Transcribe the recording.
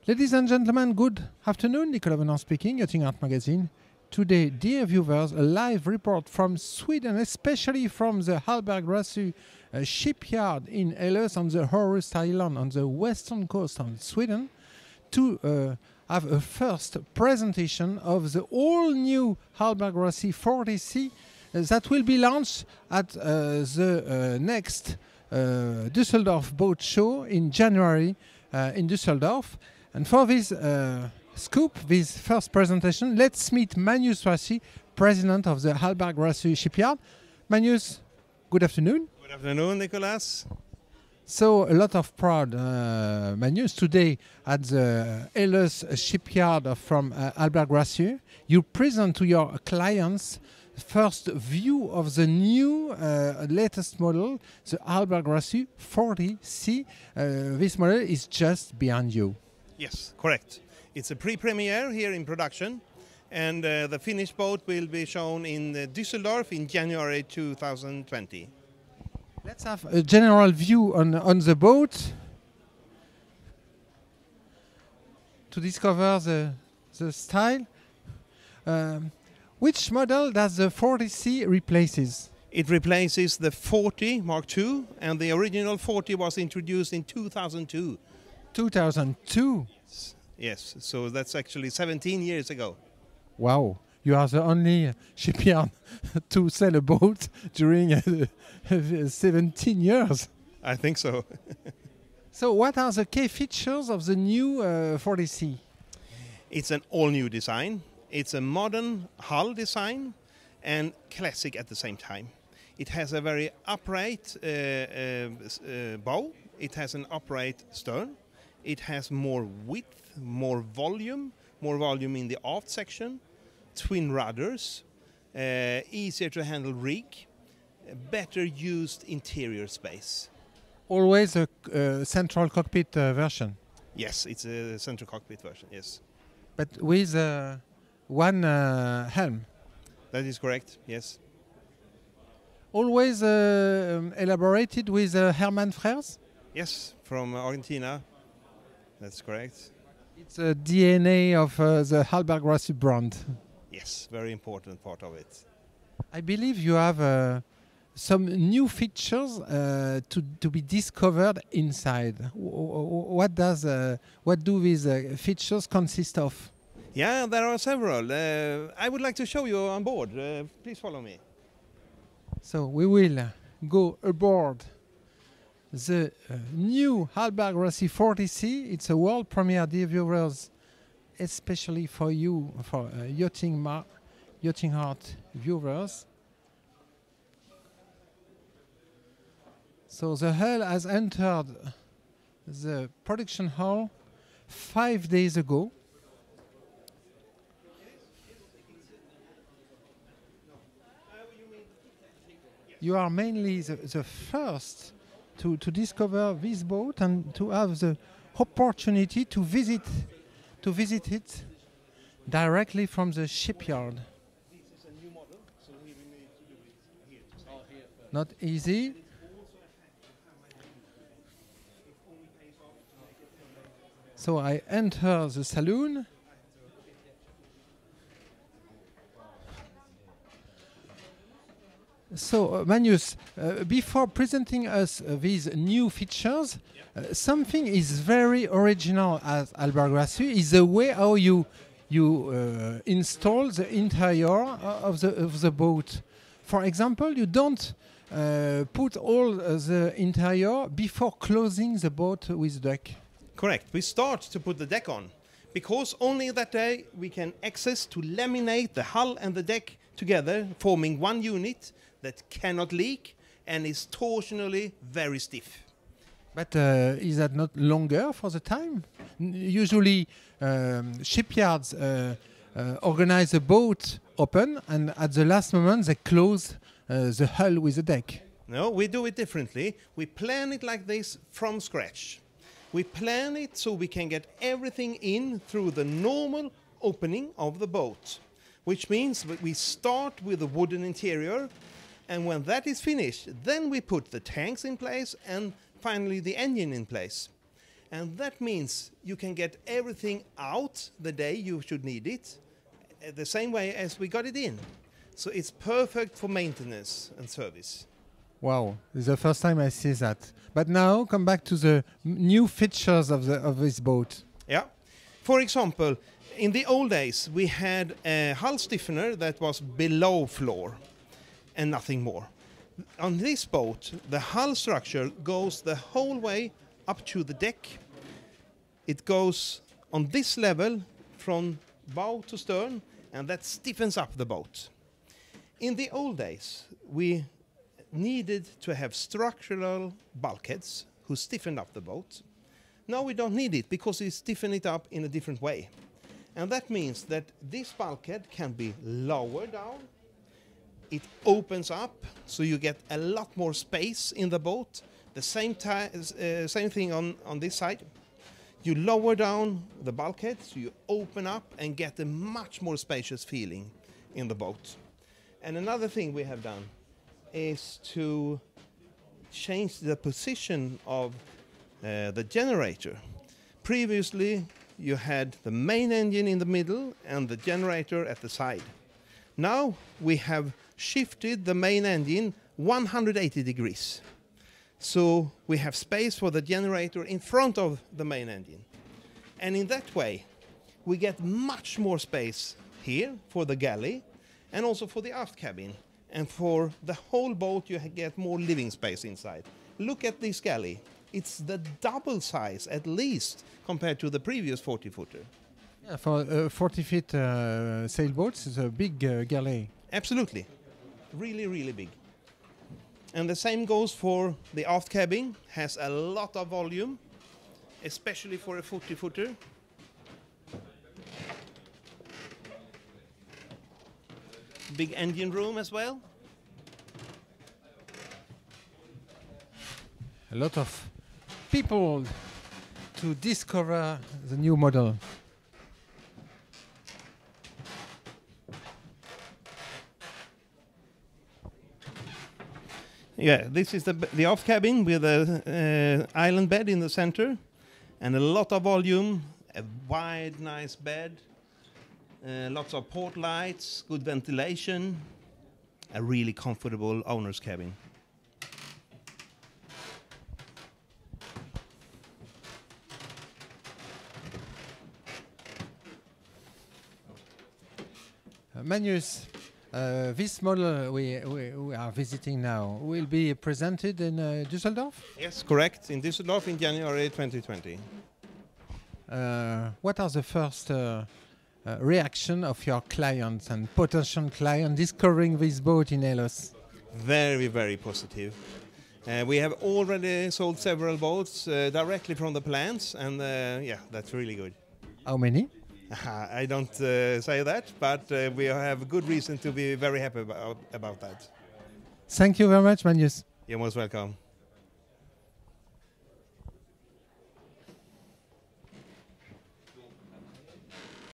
Ladies and gentlemen, good afternoon. Nicolas Venant speaking, Yachting Art Magazine. Today, dear viewers, a live report from Sweden, especially from the Hallberg Rassy shipyard in Ellös on the Orust Island on the western coast of Sweden, to have a first presentation of the all-new Hallberg Rassy 40C that will be launched at the next Düsseldorf boat show in January in Düsseldorf. And for this scoop, this first presentation, let's meet Magnus Rassy, president of the Hallberg Rassy shipyard. Magnus, good afternoon. Good afternoon, Nicolas. So a lot of proud Magnus today at the Ellös shipyard from Hallberg Rassy. You present to your clients first view of the new latest model, the Hallberg Rassy 40C. This model is just behind you. Yes, correct. It's a pre-premiere here in production, and the finished boat will be shown in Düsseldorf in January 2020. Let's have a general view on the boat to discover the style. Which model does the 40C replaces? It replaces the 40 Mark II, and the original 40 was introduced in 2002. 2002? Yes, so that's actually 17 years ago. Wow, you are the only shipyard to sell a boat during 17 years. I think so. So what are the key features of the new 40C? It's an all-new design. It's a modern hull design and classic at the same time. It has a very upright bow. It has an upright stern. It has more width, more volume in the aft section, twin rudders, easier to handle rig, better used interior space. Always a central cockpit version? Yes, it's a central cockpit version, yes. But with one helm? That is correct, yes. Always elaborated with Hermann Frères? Yes, from Argentina. That's correct. It's a DNA of the Hallberg Rassy brand. Yes, very important part of it. I believe you have some new features to be discovered inside. What do these features consist of? Yeah, there are several. I would like to show you on board. Please follow me. So we will go aboard the new Hallberg Rassy 40C. It's a world premiere, dear viewers, especially for you, for Yachting Art viewers. So the hull has entered the production hall 5 days ago. You are mainly the first to discover this boat and to have the opportunity to visit it directly from the shipyard. This is a new model, so we need to do it here. Not easy. So I enter the saloon. So, Magnus, before presenting us these new features, something is very original at Hallberg Rassy is the way how you install the interior of the boat. For example, you don't put all the interior before closing the boat with deck. Correct. We start to put the deck on, because only that day we can access to laminate the hull and the deck together, forming one unit that cannot leak and is torsionally very stiff. But is that not longer for the time? Usually shipyards organize the boat open and at the last moment they close the hull with the deck. No, we do it differently. We plan it like this from scratch. We plan it so we can get everything in through the normal opening of the boat, which means that we start with the wooden interior, and when that is finished, then we put the tanks in place and finally the engine in place. And that means you can get everything out the day you should need it, the same way as we got it in. So it's perfect for maintenance and service. Wow, it's the first time I see that. But now come back to the new features of this boat. Yeah. For example, in the old days we had a hull stiffener that was below floor and nothing more. On this boat, the hull structure goes the whole way up to the deck. It goes on this level from bow to stern, and that stiffens up the boat. In the old days, we needed to have structural bulkheads who stiffened up the boat. Now we don't need it because we stiffen it up in a different way. And that means that this bulkhead can be lowered down. It opens up, so you get a lot more space in the boat. The same thing on this side. You lower down the bulkhead, so you open up and get a much more spacious feeling in the boat. And another thing we have done is to change the position of the generator. Previously, you had the main engine in the middle and the generator at the side. Now we have shifted the main engine 180 degrees. So we have space for the generator in front of the main engine. And in that way, we get much more space here for the galley and also for the aft cabin. And for the whole boat, you get more living space inside. Look at this galley. It's the double size, at least, compared to the previous 40-footer. Yeah, for 40-feet sailboats, it's a big galley. Absolutely. Really, really big. And the same goes for the aft cabin. Has a lot of volume, especially for a 40-footer. Big engine room as well. A lot of people to discover the new model. Yeah, this is the aft cabin with a island bed in the center and a lot of volume, a wide, nice bed, lots of port lights, good ventilation, a really comfortable owner's cabin. Magnus, this model we are visiting now will be presented in Düsseldorf? Yes, correct, in Düsseldorf in January 2020. What are the first reaction of your clients and potential clients discovering this boat in Ellös? Very, very positive. We have already sold several boats directly from the plants, and yeah, that's really good. How many? I don't say that, but we have good reason to be very happy about that. Thank you very much, Magnus. You're most welcome.